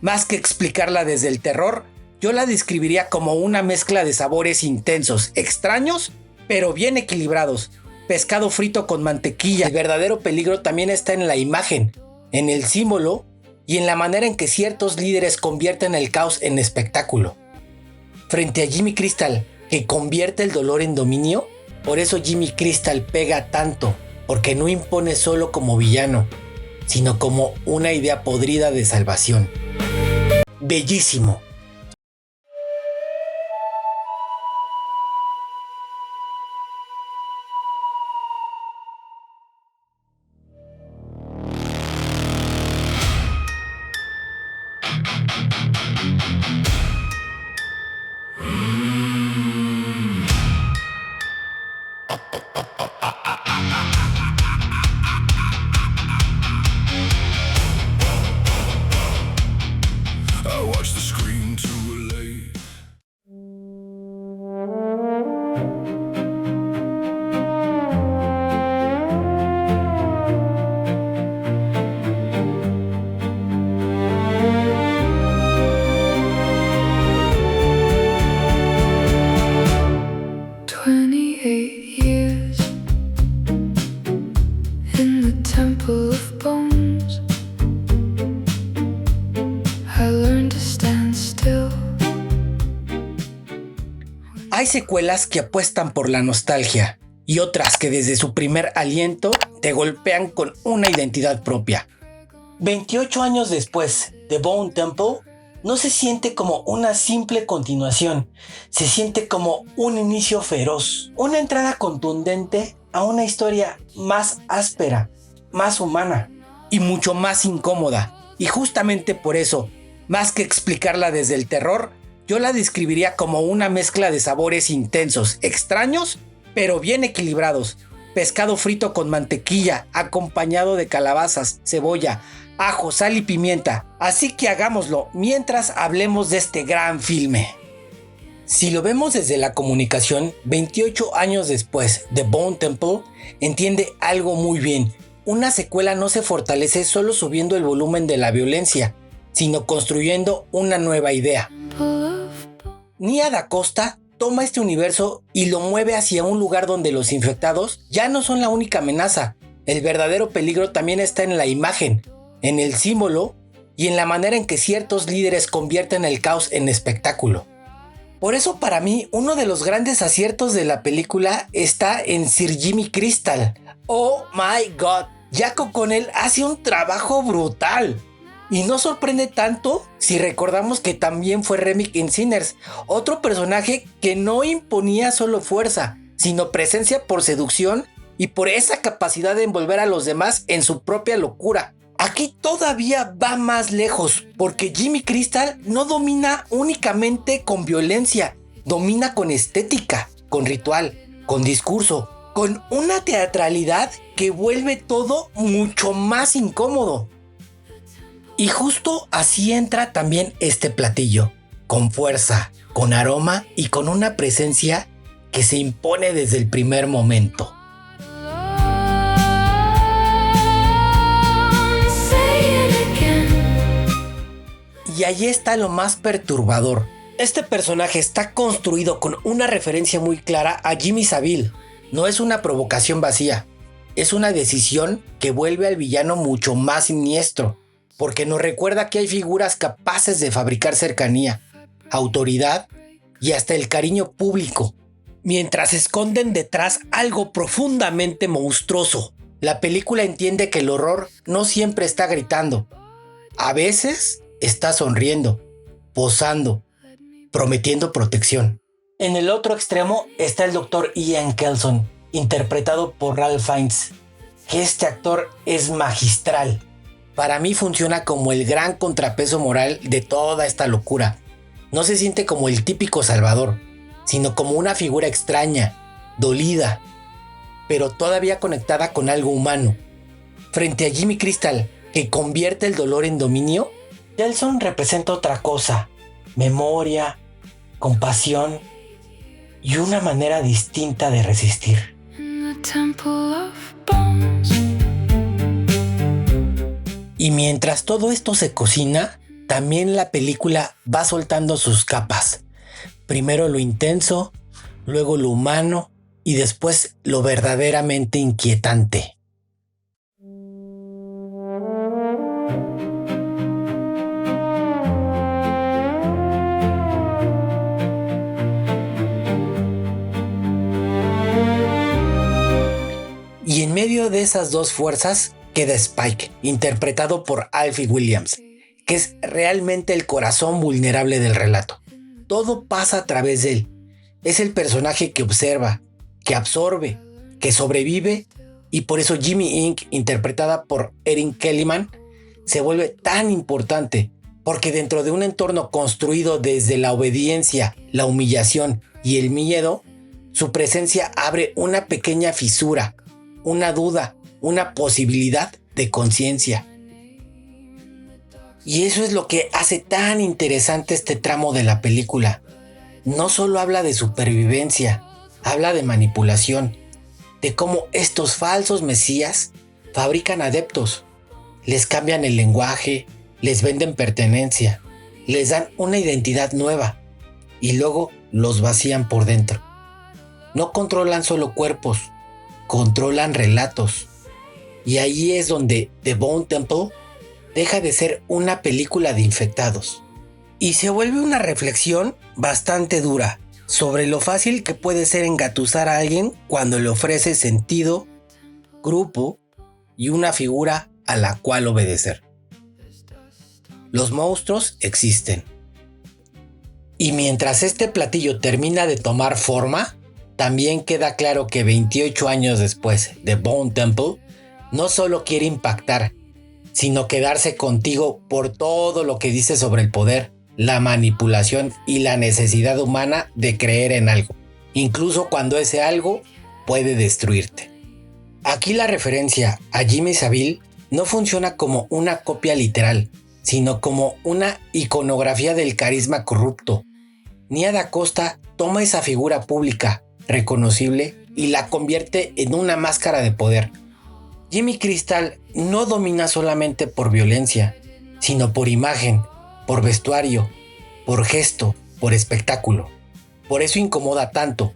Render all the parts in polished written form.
Más que explicarla desde el terror, yo la describiría como una mezcla de sabores intensos, extraños, pero bien equilibrados. Pescado frito con mantequilla. El verdadero peligro también está en la imagen, en el símbolo y en la manera en que ciertos líderes convierten el caos en espectáculo. Frente a Jimmy Crystal, que convierte el dolor en dominio, por eso Jimmy Crystal pega tanto, porque no impone solo como villano, sino como una idea podrida de salvación. Bellísimo. Hay secuelas que apuestan por la nostalgia y otras que desde su primer aliento te golpean con una identidad propia. 28 años después, The Bone Temple no se siente como una simple continuación, se siente como un inicio feroz, una entrada contundente a una historia más áspera, más humana y mucho más incómoda. Y justamente por eso, más que explicarla desde el terror, yo la describiría como una mezcla de sabores intensos, extraños, pero bien equilibrados. Pescado frito con mantequilla, acompañado de calabazas, cebolla, ajo, sal y pimienta. Así que hagámoslo mientras hablemos de este gran filme. Si lo vemos desde la comunicación, 28 años después, The Bone Temple entiende algo muy bien. Una secuela no se fortalece solo subiendo el volumen de la violencia, sino construyendo una nueva idea. Nia Da Costa toma este universo y lo mueve hacia un lugar donde los infectados ya no son la única amenaza. El verdadero peligro también está en la imagen, en el símbolo y en la manera en que ciertos líderes convierten el caos en espectáculo. Por eso para mí uno de los grandes aciertos de la película está en Sir Jimmy Crystal. Oh my God, Jack O'Connell hace un trabajo brutal. Y no sorprende tanto si recordamos que también fue Remick en Sinners, otro personaje que no imponía solo fuerza, sino presencia por seducción y por esa capacidad de envolver a los demás en su propia locura. Aquí todavía va más lejos, porque Jimmy Crystal no domina únicamente con violencia, domina con estética, con ritual, con discurso, con una teatralidad que vuelve todo mucho más incómodo. Y justo así entra también este platillo, con fuerza, con aroma y con una presencia que se impone desde el primer momento. Y ahí está lo más perturbador. Este personaje está construido con una referencia muy clara a Jimmy Savile. No es una provocación vacía, es una decisión que vuelve al villano mucho más siniestro. Porque nos recuerda que hay figuras capaces de fabricar cercanía, autoridad y hasta el cariño público, mientras esconden detrás algo profundamente monstruoso. La película entiende que el horror no siempre está gritando. A veces está sonriendo, posando, prometiendo protección. En el otro extremo está el Dr. Ian Kelson, interpretado por Ralph Fiennes, que este actor es magistral. Para mí funciona como el gran contrapeso moral de toda esta locura. No se siente como el típico salvador, sino como una figura extraña, dolida, pero todavía conectada con algo humano. Frente a Jimmy Crystal, que convierte el dolor en dominio, Kelson representa otra cosa: memoria, compasión y una manera distinta de resistir. Y mientras todo esto se cocina, También la película va soltando sus capas. Primero lo intenso, luego lo humano y después lo verdaderamente inquietante. Y en medio de esas dos fuerzas queda Spike, interpretado por Alfie Williams, que es realmente el corazón vulnerable del relato. Todo pasa a través de él. Es el personaje que observa, que absorbe, que sobrevive, y por eso Jimmy Inc., interpretada por Erin Kellyman, se vuelve tan importante, porque dentro de un entorno construido desde la obediencia, la humillación y el miedo, su presencia abre una pequeña fisura, una duda, una posibilidad de conciencia. Y eso es lo que hace tan interesante este tramo de la película. No solo habla de supervivencia, habla de manipulación, de cómo estos falsos mesías fabrican adeptos, les cambian el lenguaje, les venden pertenencia, les dan una identidad nueva y luego los vacían por dentro. No controlan solo cuerpos, controlan relatos. Y ahí es donde The Bone Temple deja de ser una película de infectados y se vuelve una reflexión bastante dura sobre lo fácil que puede ser engatusar a alguien cuando le ofrece sentido, grupo y una figura a la cual obedecer. Los monstruos existen. Y mientras este platillo termina de tomar forma, también queda claro que 28 años después, The Bone Temple no solo quiere impactar, sino quedarse contigo por todo lo que dice sobre el poder, la manipulación y la necesidad humana de creer en algo, incluso cuando ese algo puede destruirte. Aquí la referencia a Jimmy Savile no funciona como una copia literal, sino como una iconografía del carisma corrupto. Nia Da Costa toma esa figura pública, reconocible, y la convierte en una máscara de poder. Jimmy Crystal no domina solamente por violencia, sino por imagen, por vestuario, por gesto, por espectáculo. Por eso incomoda tanto,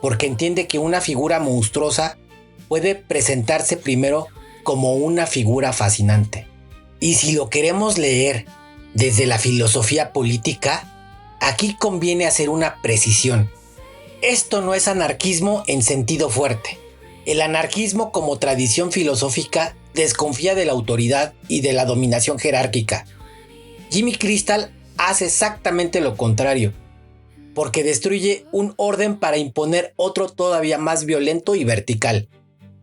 porque entiende que una figura monstruosa puede presentarse primero como una figura fascinante. Y si lo queremos leer desde la filosofía política, aquí conviene hacer una precisión. Esto no es anarquismo en sentido fuerte. El anarquismo como tradición filosófica desconfía de la autoridad y de la dominación jerárquica. Jimmy Crystal hace exactamente lo contrario, porque destruye un orden para imponer otro todavía más violento y vertical.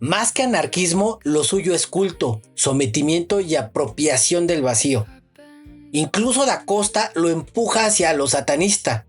Más que anarquismo, lo suyo es culto, sometimiento y apropiación del vacío. Incluso Da Costa lo empuja hacia lo satanista,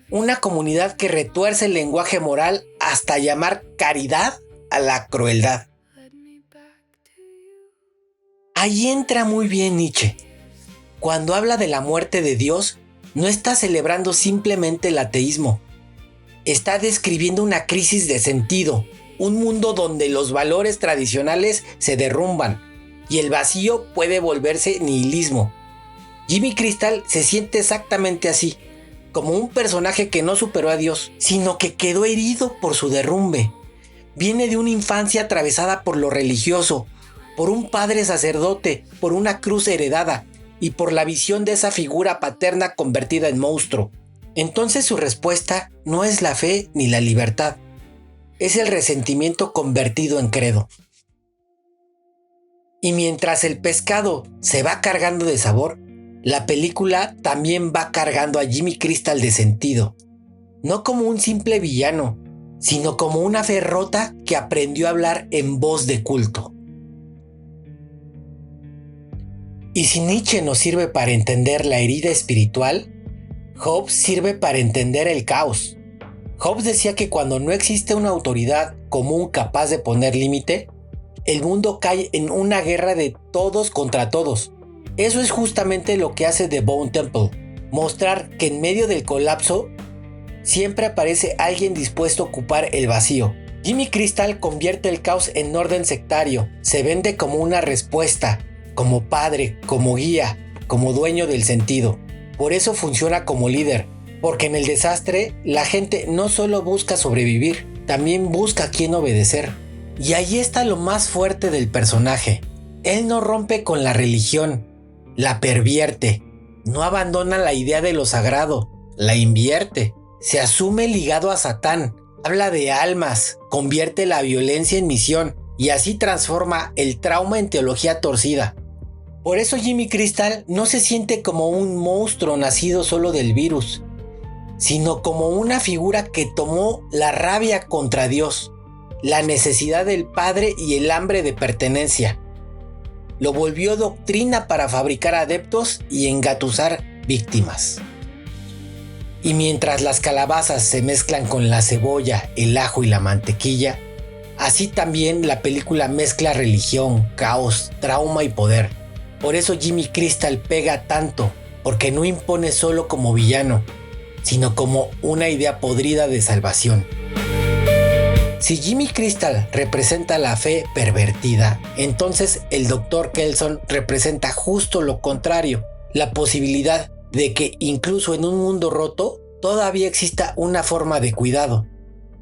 una comunidad que retuerce el lenguaje moral hasta llamar caridad a la crueldad. Ahí entra muy bien Nietzsche. Cuando habla de la muerte de Dios, no está celebrando simplemente el ateísmo. Está describiendo una crisis de sentido, un mundo donde los valores tradicionales se derrumban y el vacío puede volverse nihilismo. Jimmy Crystal se siente exactamente así, como un personaje que no superó a Dios, sino que quedó herido por su derrumbe. Viene de una infancia atravesada por lo religioso, por un padre sacerdote, por una cruz heredada y por la visión de esa figura paterna convertida en monstruo. Entonces su respuesta no es la fe ni la libertad, es el resentimiento convertido en credo. Y mientras el pescado se va cargando de sabor, la película también va cargando a Jimmy Crystal de sentido, no como un simple villano, sino como una fe rota que aprendió a hablar en voz de culto. Y si Nietzsche nos sirve para entender la herida espiritual, Hobbes sirve para entender el caos. Hobbes decía que cuando no existe una autoridad común capaz de poner límite, el mundo cae en una guerra de todos contra todos. Eso es justamente lo que hace The Bone Temple, mostrar que en medio del colapso siempre aparece alguien dispuesto a ocupar el vacío. Jimmy Crystal convierte el caos en orden sectario, se vende como una respuesta, como padre, como guía, como dueño del sentido. Por eso funciona como líder, porque en el desastre la gente no solo busca sobrevivir, también busca a quién obedecer. Y ahí está lo más fuerte del personaje. Él no rompe con la religión, la pervierte, no abandona la idea de lo sagrado, la invierte, se asume ligado a Satán, habla de almas, convierte la violencia en misión y así transforma el trauma en teología torcida. Por eso Jimmy Crystal no se siente como un monstruo nacido solo del virus, sino como una figura que tomó la rabia contra Dios, la necesidad del Padre y el hambre de pertenencia. Lo volvió doctrina para fabricar adeptos y engatusar víctimas. Y mientras las calabazas se mezclan con la cebolla, el ajo y la mantequilla, así también la película mezcla religión, caos, trauma y poder. Por eso Jimmy Crystal pega tanto, porque no impone solo como villano, sino como una idea podrida de salvación. Si Jimmy Crystal representa la fe pervertida, entonces el Dr. Kelson representa justo lo contrario, la posibilidad de que incluso en un mundo roto todavía exista una forma de cuidado.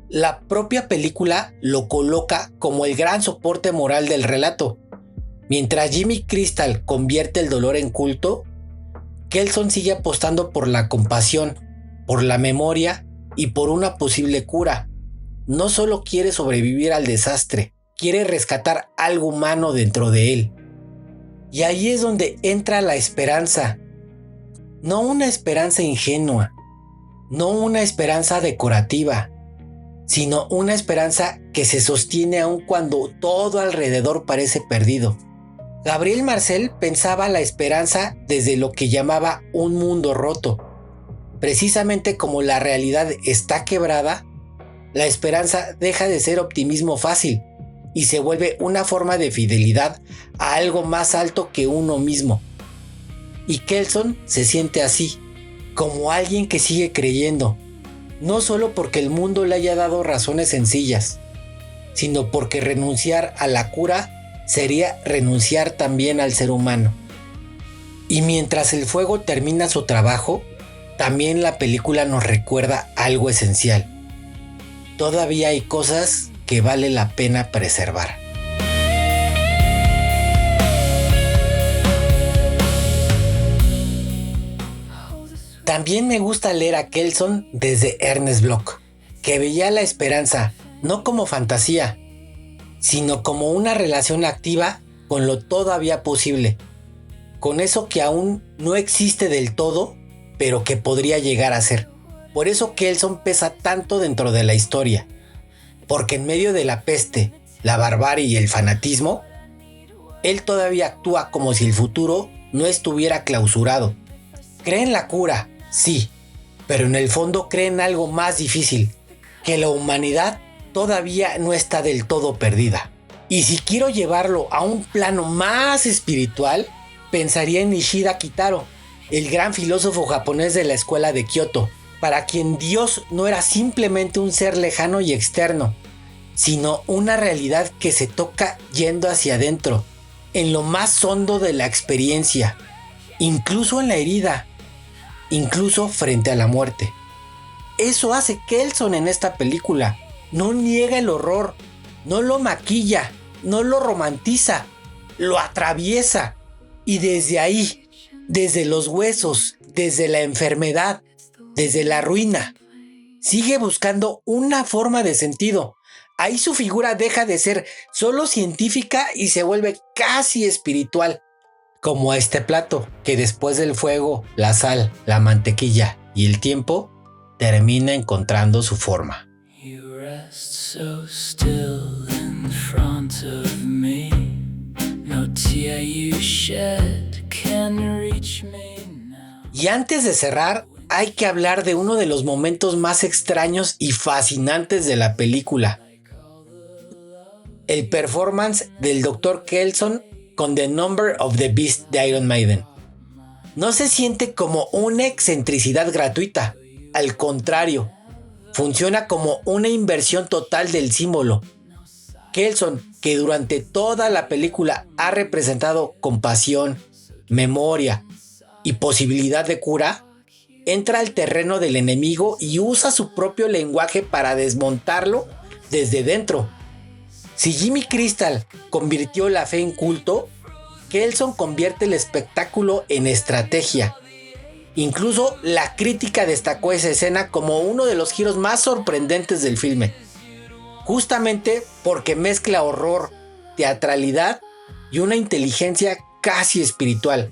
La propia película lo coloca como el gran soporte moral del relato. Mientras Jimmy Crystal convierte el dolor en culto, Kelson sigue apostando por la compasión, por la memoria y por una posible cura. No solo quiere sobrevivir al desastre, quiere rescatar algo humano dentro de él. Y ahí es donde entra la esperanza. No una esperanza ingenua, no una esperanza decorativa, sino una esperanza que se sostiene aun cuando todo alrededor parece perdido. Gabriel Marcel pensaba la esperanza desde lo que llamaba un mundo roto. Precisamente como la realidad está quebrada, la esperanza deja de ser optimismo fácil y se vuelve una forma de fidelidad a algo más alto que uno mismo. Y Kelson se siente así, como alguien que sigue creyendo, no solo porque el mundo le haya dado razones sencillas, sino porque renunciar a la cura sería renunciar también al ser humano. Y mientras el fuego termina su trabajo, también la película nos recuerda algo esencial. Todavía hay cosas que vale la pena preservar. También me gusta leer a Kelson desde Ernest Bloch, que veía la esperanza no como fantasía, sino como una relación activa con lo todavía posible, con eso que aún no existe del todo, pero que podría llegar a ser. Por eso Kelson pesa tanto dentro de la historia, porque en medio de la peste, la barbarie y el fanatismo, él todavía actúa como si el futuro no estuviera clausurado. Cree en la cura, sí, pero en el fondo cree en algo más difícil, que la humanidad todavía no está del todo perdida. Y si quiero llevarlo a un plano más espiritual, pensaría en Nishida Kitaro, el gran filósofo japonés de la escuela de Kioto, para quien Dios no era simplemente un ser lejano y externo, sino una realidad que se toca yendo hacia adentro, en lo más hondo de la experiencia, incluso en la herida, incluso frente a la muerte. Eso hace Kelson en esta película. No niega el horror, no lo maquilla, no lo romantiza, lo atraviesa. Y desde ahí, desde los huesos, desde la enfermedad, desde la ruina, sigue buscando una forma de sentido. Ahí su figura deja de ser solo científica y se vuelve casi espiritual, como este plato que después del fuego, la sal, la mantequilla y el tiempo termina encontrando su forma. So still in front of me, no tear you shed can reach me now. Y antes de cerrar, hay que hablar de uno de los momentos más extraños y fascinantes de la película. El performance del Dr. Kelson con The Number of the Beast de Iron Maiden. No se siente como una excentricidad gratuita, al contrario, funciona como una inversión total del símbolo. Kelson, que durante toda la película ha representado compasión, memoria, y posibilidad de cura, entra al terreno del enemigo y usa su propio lenguaje para desmontarlo desde dentro. Si Jimmy Crystal convirtió la fe en culto, Kelson convierte el espectáculo en estrategia. Incluso la crítica destacó esa escena como uno de los giros más sorprendentes del filme, justamente porque mezcla horror, teatralidad y una inteligencia casi espiritual.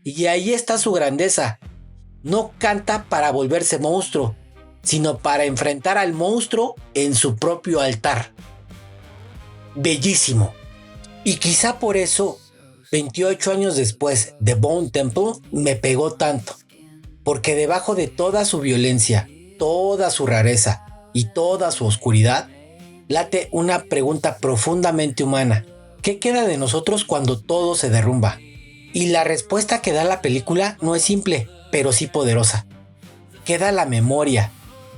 Y ahí está su grandeza. No canta para volverse monstruo, sino para enfrentar al monstruo en su propio altar. Bellísimo. Y quizá por eso, 28 años después de Bone Temple, me pegó tanto. Porque debajo de toda su violencia, toda su rareza y toda su oscuridad, late una pregunta profundamente humana. ¿Qué queda de nosotros cuando todo se derrumba? Y la respuesta que da la película no es simple, pero sí poderosa. Queda la memoria,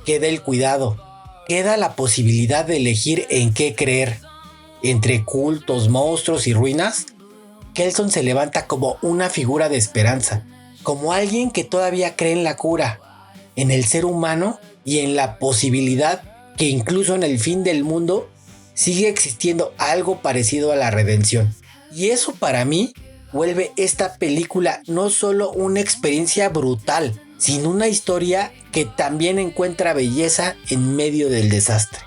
queda el cuidado, queda la posibilidad de elegir en qué creer. Entre cultos, monstruos y ruinas, Kelson se levanta como una figura de esperanza, como alguien que todavía cree en la cura, en el ser humano y en la posibilidad que incluso en el fin del mundo sigue existiendo algo parecido a la redención. Y eso para mí vuelve esta película no solo una experiencia brutal, sino una historia que también encuentra belleza en medio del desastre.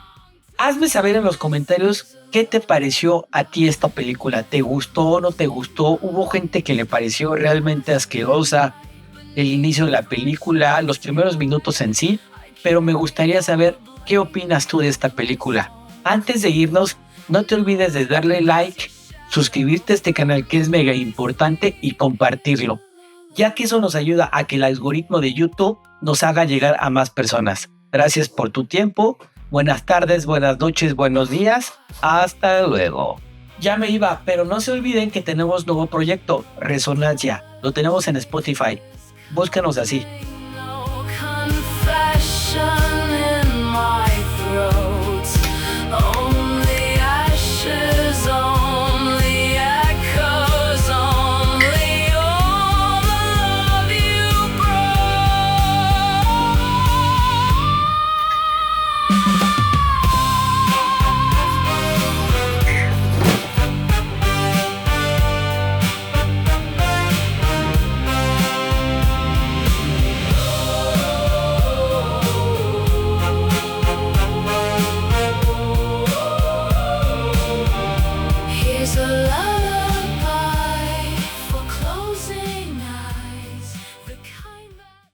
Hazme saber en los comentarios qué te pareció a ti esta película. ¿Te gustó o no te gustó? Hubo gente que le pareció realmente asquerosa el inicio de la película, los primeros minutos en sí, pero me gustaría saber qué opinas tú de esta película. Antes de irnos, no te olvides de darle like, suscribirte a este canal que es mega importante y compartirlo, ya que eso nos ayuda a que el algoritmo de YouTube nos haga llegar a más personas. Gracias por tu tiempo. Buenas tardes, buenas noches, buenos días. Hasta luego. Ya me iba, pero no se olviden que tenemos nuevo proyecto, Resonancia. Lo tenemos en Spotify. Búscanos así.